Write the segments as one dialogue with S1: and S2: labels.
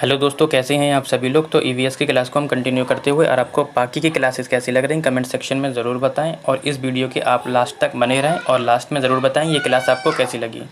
S1: Hello दोस्तों, कैसे हैं आप सभी लोग। तो ईवीएस की क्लास को हम कंटिन्यू करते हुए और आपको बाकी की क्लासेस कैसी लग रही हैं कमेंट सेक्शन में ज़रूर बताएं और इस वीडियो के आप लास्ट तक बने रहें और लास्ट में ज़रूर बताएं ये क्लास आपको कैसी लगी।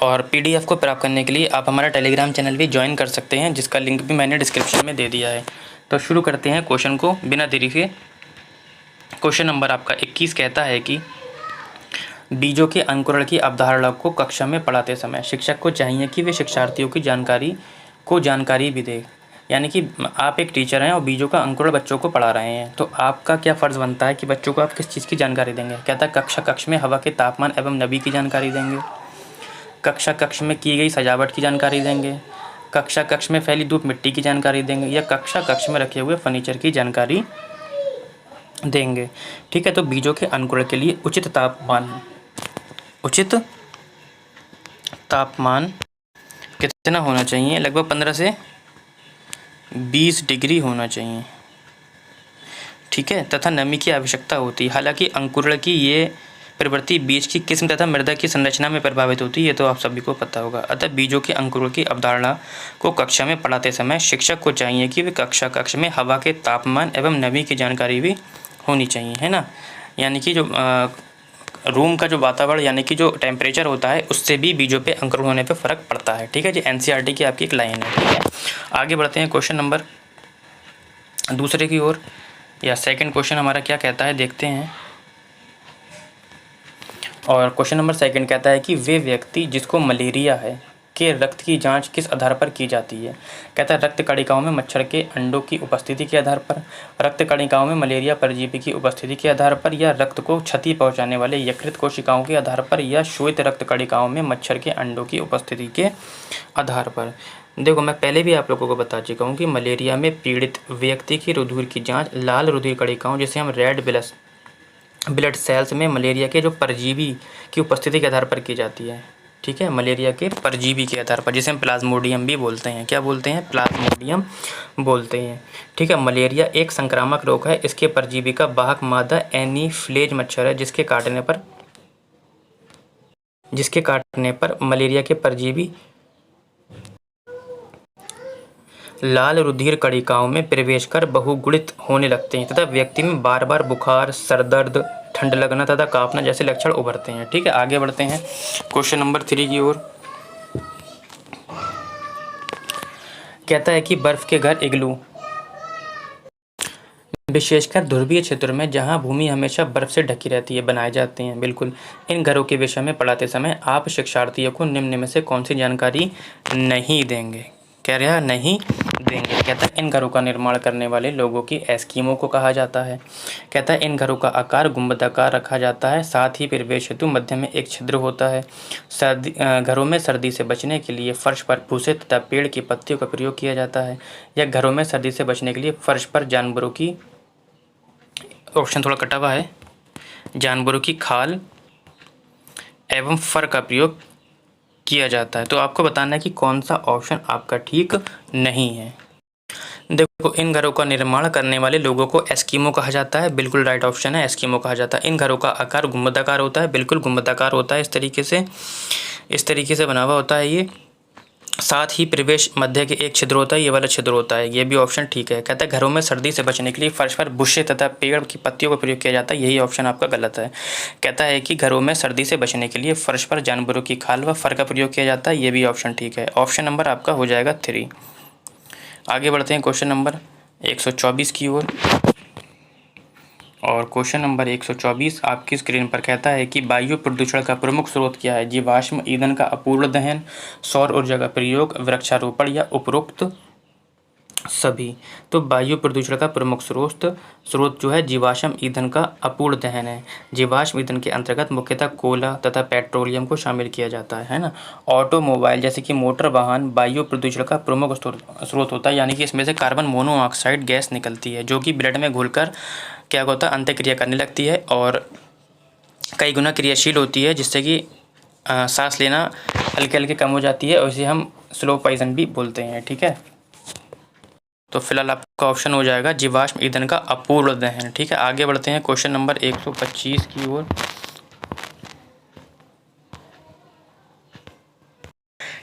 S1: और पीडीएफ को प्राप्त करने के लिए आप हमारा टेलीग्राम चैनल भी ज्वाइन कर सकते हैं, जिसका लिंक भी मैंने डिस्क्रिप्शन में दे दिया है। तो शुरू करते हैं क्वेश्चन को बिना देरी के। क्वेश्चन नंबर आपका 21 कहता है कि बीजों के अंकुरण की अवधारणा को कक्षा में पढ़ाते समय शिक्षक को चाहिए कि वे शिक्षार्थियों की जानकारी भी दे। यानी कि आप एक टीचर हैं और बीजों का अंकुरण बच्चों को पढ़ा रहे हैं, तो आपका क्या फ़र्ज़ बनता है कि बच्चों को आप किस चीज़ की जानकारी देंगे। कहता है कक्ष में हवा के तापमान एवं नमी की जानकारी देंगे, कक्ष में की गई सजावट की जानकारी देंगे, कक्ष में फैली धूप मिट्टी की जानकारी देंगे, या कक्ष में रखे हुए फर्नीचर की जानकारी देंगे। ठीक है, तो बीजों के अंकुरण के लिए उचित तापमान कितना होना चाहिए। लगभग 15 से 20 डिग्री होना चाहिए। ठीक है, तथा नमी की आवश्यकता होती है। हालांकि अंकुरण की ये प्रवृत्ति बीज की किस्म तथा मृदा की संरचना में प्रभावित होती है, ये तो आप सभी को पता होगा। अतः बीजों के अंकुरण की अवधारणा को कक्षा में पढ़ाते समय शिक्षक को चाहिए कि वे कक्ष में हवा के तापमान एवं नमी की जानकारी भी होनी चाहिए, है ना। यानी कि जो रूम का जो वातावरण यानी कि जो टेम्परेचर होता है उससे भी बीजों पे अंकुरण होने पे फ़र्क पड़ता है। ठीक है जी, एनसीईआरटी की आपकी एक लाइन है। ठीक है, आगे बढ़ते हैं क्वेश्चन नंबर दूसरे की ओर, या सेकंड क्वेश्चन हमारा क्या कहता है देखते हैं। और क्वेश्चन नंबर सेकंड कहता है कि वे व्यक्ति जिसको मलेरिया है के रक्त की जांच किस आधार पर की जाती है। कहता है रक्त कणिकाओं में मच्छर के अंडों की उपस्थिति के आधार पर, रक्त कणिकाओं में मलेरिया परजीवी की उपस्थिति के आधार पर, या रक्त को क्षति पहुंचाने वाले यकृत कोशिकाओं के आधार पर, या श्वेत रक्त कणिकाओं में मच्छर के अंडों की उपस्थिति के आधार पर। देखो, मैं पहले भी आप लोगों को बता चुका हूँ कि मलेरिया में पीड़ित व्यक्ति की रुधिर की जाँच लाल रुधिर कणिकाओं जिसे हम रेड ब्लड सेल्स में मलेरिया के जो परजीवी की उपस्थिति के आधार पर की जाती है। ठीक है, मलेरिया के परजीवी के आधार पर, जिसे हम प्लाज्मोडियम भी बोलते हैं। क्या बोलते हैं? प्लाज्मोडियम बोलते हैं। ठीक है, मलेरिया एक संक्रामक रोग है। इसके परजीवी का वाहक मादा एनीफ्लेज मच्छर है, जिसके काटने पर मलेरिया के परजीवी लाल रुधिर कणिकाओं में प्रवेश कर बहुगुणित होने लगते हैं तथा व्यक्ति में बार बार बुखार, सर दर्द, ठंड लगना तथा कांपना जैसे लक्षण उभरते हैं। ठीक है, आगे बढ़ते हैं क्वेश्चन नंबर 3 की ओर। कहता है कि बर्फ के घर इग्लू, विशेषकर ध्रुवीय क्षेत्रों में जहां भूमि हमेशा बर्फ से ढकी रहती है, बनाए जाते हैं। बिल्कुल, इन घरों के विषय में पढ़ाते समय आप शिक्षार्थियों को निम्न में से कौन सी जानकारी नहीं देंगे। कह रहा नहीं देंगे। कहता है इन घरों का निर्माण करने वाले लोगों की एस्किमो को कहा जाता है। कहता है इन घरों का आकार गुंबदाकार रखा जाता है, साथ ही प्रवेश हेतु मध्य में एक छिद्र होता है। घरों में सर्दी से बचने के लिए फर्श पर भूसे तथा पेड़ की पत्तियों का प्रयोग किया जाता है, या घरों में सर्दी से बचने के लिए फर्श पर जानवरों की, ऑप्शन थोड़ा कटा हुआ है, जानवरों की खाल एवं फर का प्रयोग किया जाता है। तो आपको बताना है कि कौन सा ऑप्शन आपका ठीक नहीं है। देखो, इन घरों का निर्माण करने वाले लोगों को एस्किमो कहा जाता है। बिल्कुल राइट ऑप्शन है, एस्किमो कहा जाता है। इन घरों का आकार गुंबदाकार होता है। बिल्कुल गुंबदाकार होता है, इस तरीके से बना हुआ होता है ये। साथ ही प्रवेश मध्य के एक छिद्र होता है, ये वाला छिद्र होता है। ये भी ऑप्शन ठीक है। कहता है घरों में सर्दी से बचने के लिए फर्श पर बुशे तथा पेड़ की पत्तियों का प्रयोग किया जाता है। यही ऑप्शन आपका गलत है। कहता है कि घरों में सर्दी से बचने के लिए फर्श पर जानवरों की खाल व फर का प्रयोग किया जाता है। ये भी ऑप्शन ठीक है। ऑप्शन नंबर आपका हो जाएगा 3। आगे बढ़ते हैं क्वेश्चन नंबर 124 की ओर। और क्वेश्चन नंबर 124 आपकी स्क्रीन पर कहता है कि वायु प्रदूषण का प्रमुख स्रोत क्या है। जीवाश्म ईंधन का अपूर्ण दहन, सौर ऊर्जा का प्रयोग, वृक्षारोपण, या उपरोक्त सभी। तो वायु प्रदूषण का प्रमुख स्रोत जो है जीवाश्म ईंधन का अपूर्ण दहन है। जीवाश्म ईंधन के अंतर्गत मुख्यतः कोयला तथा पेट्रोलियम को शामिल किया जाता है ना। ऑटोमोबाइल जैसे कि मोटर वाहन वायु प्रदूषण का प्रमुख स्रोत होता है, यानी कि इसमें से कार्बन मोनोऑक्साइड गैस निकलती है, जो कि ब्लड में घुलकर क्या होता है, अंतःक्रिया करने लगती है और कई गुना क्रियाशील होती है, जिससे कि सांस लेना हल्के हल्के कम हो जाती है, और इसे हम स्लो पॉइजन भी बोलते हैं। ठीक है, तो फिलहाल आपका ऑप्शन हो जाएगा जीवाश्म ईंधन का अपूर्ण दहन। ठीक है, आगे बढ़ते हैं क्वेश्चन नंबर 125 की ओर।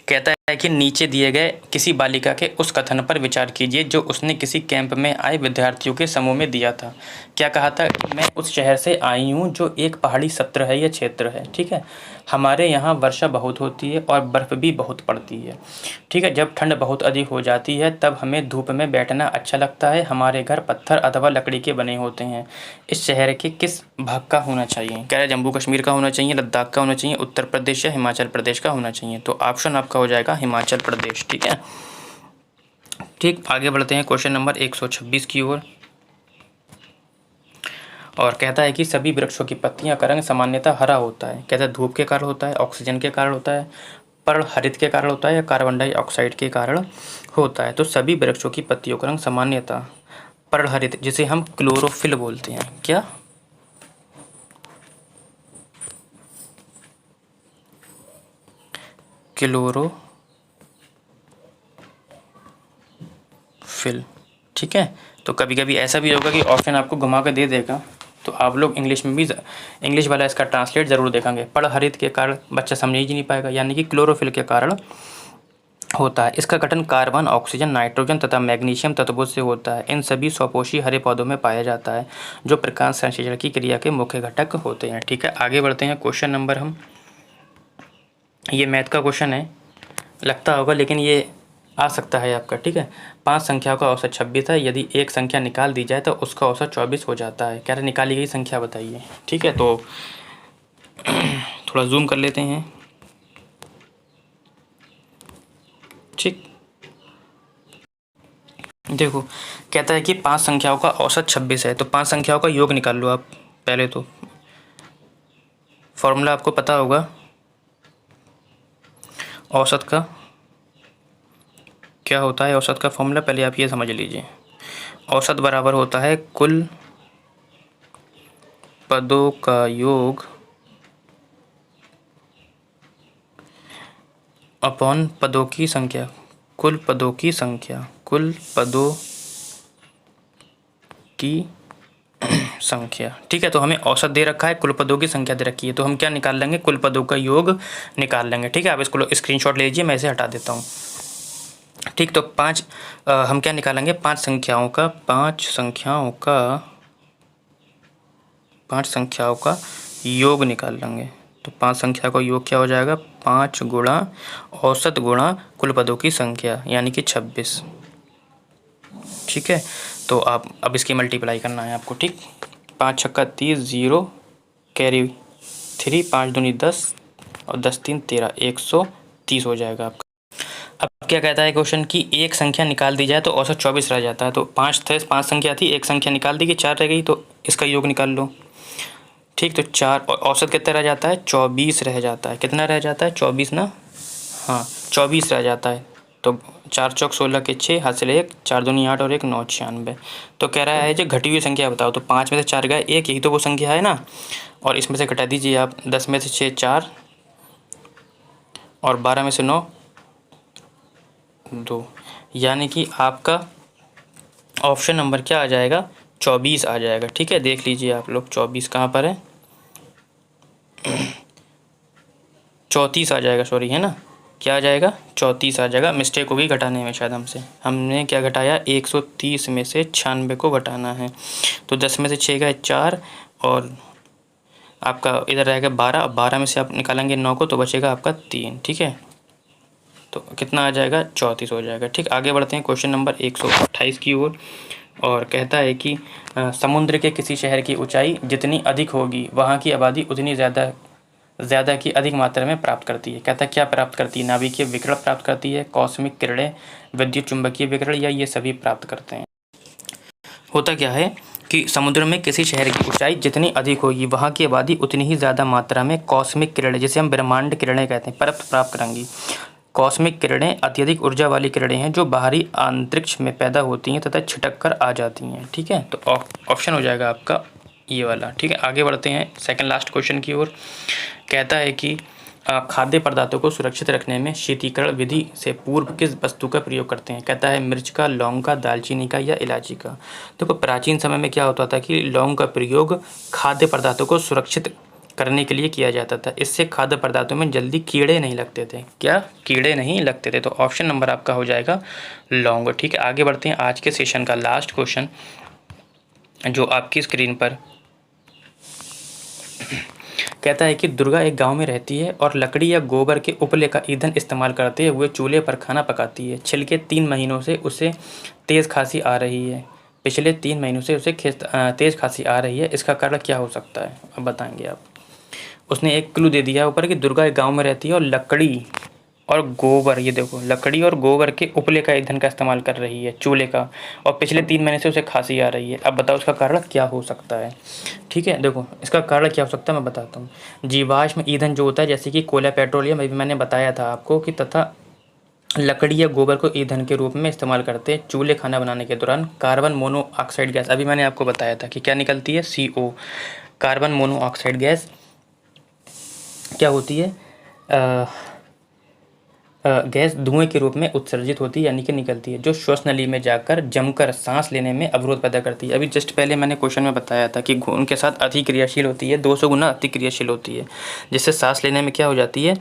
S1: कहता है कि नीचे दिए गए किसी बालिका के उस कथन पर विचार कीजिए जो उसने किसी कैंप में आए विद्यार्थियों के समूह में दिया था। क्या कहा था? मैं उस शहर से आई हूँ जो एक पहाड़ी सत्र है या क्षेत्र है, ठीक है। हमारे यहाँ वर्षा बहुत होती है और बर्फ़ भी बहुत पड़ती है, ठीक है। जब ठंड बहुत अधिक हो जाती है तब हमें धूप में बैठना अच्छा लगता है। हमारे घर पत्थर अथवा लकड़ी के बने होते हैं। इस शहर के किस भाग का होना चाहिए? कह रहा है जम्मू कश्मीर का होना चाहिए, लद्दाख का होना चाहिए, उत्तर प्रदेश या हिमाचल प्रदेश का होना चाहिए। तो ऑप्शन आपका हो जाएगा हिमाचल प्रदेश, ठीक है। ठीक, आगे बढ़ते हैं क्वेश्चन नंबर 126 की ओर। और कहता है कि सभी वृक्षों की पत्तियां का रंग सामान्यतः हरा होता है। कहता है धूप के कारण होता है, ऑक्सीजन के कारण होता है, पर्ण हरित के कारण होता है या कार्बन डाइऑक्साइड के कारण होता है। तो सभी वृक्षों की पत्तियों का रंग सामान्यतः पर्ण हरित, जिसे हम क्लोरोफिल बोलते हैं। क्या? क्लोरोफिल, ठीक है। तो कभी कभी ऐसा भी होगा कि ऑप्शन आपको घुमा के दे देगा, तो आप लोग इंग्लिश में भी इंग्लिश वाला इसका ट्रांसलेट ज़रूर देखेंगे। पर्णहरित के कारण बच्चा समझ ही नहीं पाएगा, यानी कि क्लोरोफिल के कारण होता है। इसका गठन कार्बन, ऑक्सीजन, नाइट्रोजन तथा मैग्नीशियम तत्वों से होता है। इन सभी स्वपोषी हरे पौधों में पाया जाता है जो प्रकाश संश्लेषण की क्रिया के मुख्य घटक होते हैं, ठीक है। आगे बढ़ते हैं क्वेश्चन नंबर हम, ये मैथ का क्वेश्चन है, लगता होगा लेकिन ये आ सकता है आपका, ठीक है। 5 संख्याओं का औसत 26 है। यदि एक संख्या निकाल दी जाए तो उसका औसत 24 हो जाता है। कह रहे निकाली गई संख्या बताइए, ठीक है। तो थोड़ा जूम कर लेते हैं, ठीक। देखो, कहता है कि 5 संख्याओं का औसत 26 है, तो 5 संख्याओं का योग निकाल लो आप। पहले तो फॉर्मूला आपको पता होगा औसत का, क्या होता है औसत का फॉर्मूला, पहले आप ये समझ लीजिए। औसत बराबर होता है कुल पदों का योग अपॉन पदों की संख्या, कुल पदों की संख्या, कुल पदों की संख्या, ठीक है। तो हमें औसत दे रखा है, कुल पदों की संख्या दे रखी है, तो हम क्या निकाल लेंगे? कुल पदों का योग निकाल लेंगे, ठीक है। आप इसको स्क्रीनशॉट ले लीजिए, मैं इसे हटा देता हूँ, ठीक। तो हम क्या निकालेंगे? 5 संख्याओं का योग निकाल लेंगे। तो 5 संख्या का योग क्या हो जाएगा? 5 गुणा औसत गुणा कुल पदों की संख्या, यानी कि 26, ठीक है। तो आप अब इसकी मल्टीप्लाई करना है आपको, ठीक। 5 छक्का 30, 0 कैरी 3, 5 दूनी 10 और 10 3 13, 130 हो जाएगा आपका। अब क्या कहता है क्वेश्चन की एक संख्या निकाल दी जाए तो औसत 24 रह जाता है। तो 5 संख्या थी, एक संख्या निकाल दी गई, 4 रह गई, तो इसका योग निकाल लो, ठीक। तो 4 और औसत कितना रह जाता है? 24 रह जाता है। कितना रह जाता है? 24 ना, हाँ 24 रह जाता है। तो 4 चौक 16 के 6, हासिल 1, 4 दूनी 8 और 1 9 96। तो कह रहा है जो घटी हुई संख्या बताओ। तो 5 में से 4 गए 1, यही तो वो संख्या है ना, और इसमें से घटा दीजिए आप। 10 में से 6 4 और 12 में से 9 2, यानी कि आपका ऑप्शन नंबर क्या आ जाएगा? 24 आ जाएगा, ठीक है। देख लीजिए आप लोग 24 कहाँ पर है, 34 आ जाएगा, सॉरी, है ना। क्या आ जाएगा? 34 आ जाएगा। मिस्टेक होगी घटाने में शायद हमने क्या घटाया? 130 में से 96 को घटाना है। तो 10 में से 6 गए 4 और आपका इधर रहेगा 12, 12 में से आप निकालेंगे 9 को तो बचेगा आपका 3, ठीक है। तो कितना आ जाएगा? 34 हो जाएगा, ठीक। आगे बढ़ते हैं क्वेश्चन नंबर 128 की ओर। और कहता है कि समुद्र के किसी शहर की ऊंचाई जितनी अधिक होगी वहाँ की आबादी उतनी ज़्यादा की अधिक मात्रा में प्राप्त करती है। कहता है क्या प्राप्त करती है? नाभिकीय विकिरण प्राप्त करती है, कॉस्मिक किरणें, विद्युत चुंबकीय विकिरण, या ये सभी प्राप्त करते हैं। होता क्या है कि समुद्र में किसी शहर की ऊंचाई जितनी अधिक होगी वहाँ की आबादी उतनी ही ज़्यादा मात्रा में कॉस्मिक किरणें, जिसे हम ब्रह्मांड किरणें कहते हैं, प्राप्त करेंगी। कॉस्मिक किरणें अत्यधिक ऊर्जा वाली किरणें हैं जो बाहरी अंतरिक्ष में पैदा होती हैं तथा छिटक कर आ जाती हैं, ठीक है। तो ऑप्शन हो जाएगा आपका ये वाला, ठीक है। आगे बढ़ते हैं सेकंड लास्ट क्वेश्चन की ओर। कहता है कि खाद्य पदार्थों को सुरक्षित रखने में शीतलीकरण विधि से पूर्व किस वस्तु का प्रयोग करते हैं? कहता है मिर्च का, लौंग का, दालचीनी का या इलायची का। देखो प्राचीन समय में क्या होता था कि लौंग का प्रयोग खाद्य पदार्थों को सुरक्षित करने के लिए किया जाता था। इससे खाद्य पदार्थों में जल्दी कीड़े नहीं लगते थे। क्या? कीड़े नहीं लगते थे। तो ऑप्शन नंबर आपका हो जाएगा लौंग। ठीक है, आगे बढ़ते हैं। आज के सेशन का लास्ट क्वेश्चन जो आपकी स्क्रीन पर कहता है कि दुर्गा एक गांव में रहती है और लकड़ी या गोबर के उपले का ईंधन इस्तेमाल करते हुए चूल्हे पर खाना पकाती है। छिलके 3 महीनों से उसे तेज़ खांसी आ रही है। पिछले 3 महीनों से उसे तेज़ खांसी आ रही है। इसका कारण क्या हो सकता है? अब बताएंगे आप। उसने एक क्लू दे दिया ऊपर कि दुर्गा एक गाँव में रहती है और लकड़ी और गोबर, ये देखो, लकड़ी और गोबर के उपले का ईंधन का इस्तेमाल कर रही है, चूल्हे का, और पिछले 3 महीने से उसे खांसी आ रही है। अब बताओ उसका कारण क्या हो सकता है? ठीक है, देखो इसका कारण क्या हो सकता है मैं बताता हूँ। जीवाश्म ईंधन जो होता है जैसे कि कोयला, पेट्रोलियम, अभी मैंने बताया था आपको कि, तथा लकड़ी या गोबर को ईंधन के रूप में इस्तेमाल करते हैं चूल्हे खाना बनाने के दौरान। कार्बन मोनोऑक्साइड गैस, अभी मैंने आपको बताया था कि क्या निकलती है, CO, कार्बन मोनोऑक्साइड गैस क्या होती है? गैस धुएं के रूप में उत्सर्जित होती है, यानी कि निकलती है, जो श्वसन नली में जाकर जमकर सांस लेने में अवरोध पैदा करती है। अभी जस्ट पहले मैंने क्वेश्चन में बताया था कि उनके साथ अतिक्रियाशील होती है, 200 गुना अतिक्रियाशील होती है, जिससे सांस लेने में क्या हो जाती है,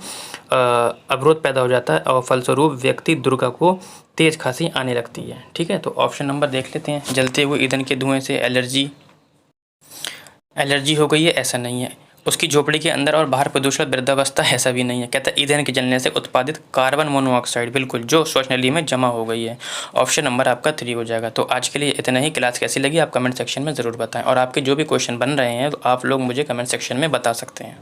S1: अवरोध पैदा हो जाता है और फलस्वरूप व्यक्ति दुर्गा को तेज खांसी आने लगती है। ठीक है, तो ऑप्शन नंबर देख लेते हैं। जलते हुए ईंधन के धुएं से एलर्जी हो गई है, ऐसा नहीं है। उसकी झोपड़ी के अंदर और बाहर प्रदूषण वृद्धावस्था, ऐसा भी नहीं है। कहता है ईंधन के जलने से उत्पादित कार्बन मोनोऑक्साइड, बिल्कुल, जो श्वसन नली में जमा हो गई है। ऑप्शन नंबर आपका 3 हो जाएगा। तो आज के लिए इतना ही। क्लास कैसी लगी आप कमेंट सेक्शन में ज़रूर बताएं, और आपके जो भी क्वेश्चन बन रहे हैं तो आप लोग मुझे कमेंट सेक्शन में बता सकते हैं।